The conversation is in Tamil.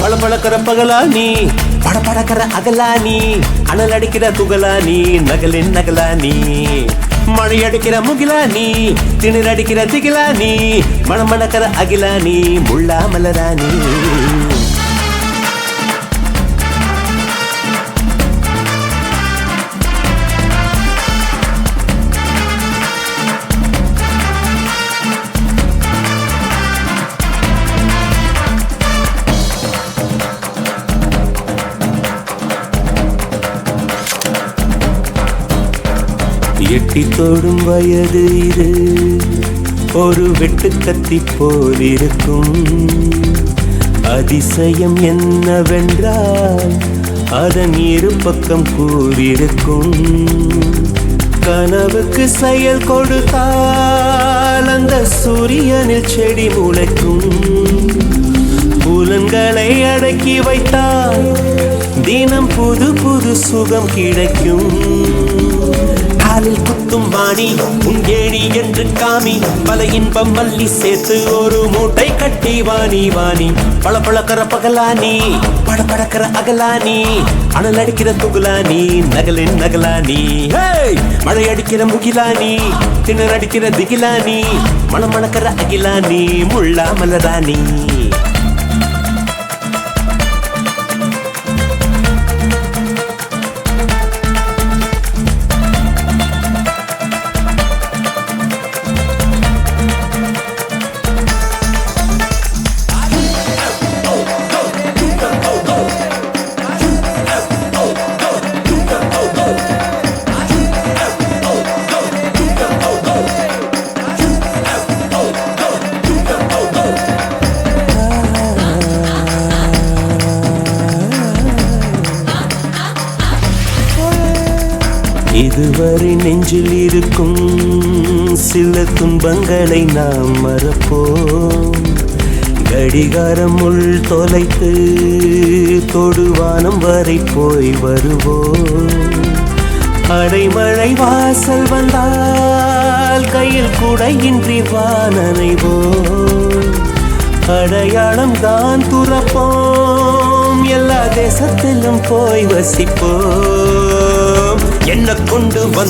பளபளக்கிற பகலா நீ படபடக்கிற அகலா நீ அனல் அடிக்கிற துகளா நீ நகலின் நகலா நீ மழை அடிக்கிற முகிலா நீ திணிர் அடிக்கிற திகிலா நீ மணமணக்கிற அகிலா நீ முள்ளா மலரா நீ எட்டி தோடும் வயது இது ஒரு வெட்டு கத்தி போல் இருக்கும் அதிசயம் என்னவென்றால் அதன் இரு பக்கம் கூறியிருக்கும் கனவுக்கு செயல் கொடுத்தால் அந்த சூரியனில் செடி முளைக்கும் புலன்களை அடக்கி வைத்தால் தினம் புது புது சுகம் கிடைக்கும் காலில் குத்தும் வாணி உங்கேணி என்று காமி பல இன்பம் மல்லி சேர்த்து ஒரு மூட்டை கட்டி வாணி வாணி பளபளக்கிற பகலானி படபடக்கிற அகலானி அனல் அடிக்கிற துகுலானி நகலின் நகலானி மழை அடிக்கிற முகிலானி திணர் அடிக்கிற திகிலானி மணமணக்கிற அகிலானி முள்ளா மலராணி இதுவரை நெஞ்சில் இருக்கும் சில துன்பங்களை நாம் மறப்போம் கடிகாரம் உள் தொலைத்து தொடுவானம் வரை போய் வருவோம் அடைமழை வாசல் வந்தால் கையில் குடையின்றி வானனைவோம் அடையாளம் தான் துறப்போம் எல்லா தேசத்திலும் போய் வசிப்போம் என்ன கொண்டு வந்து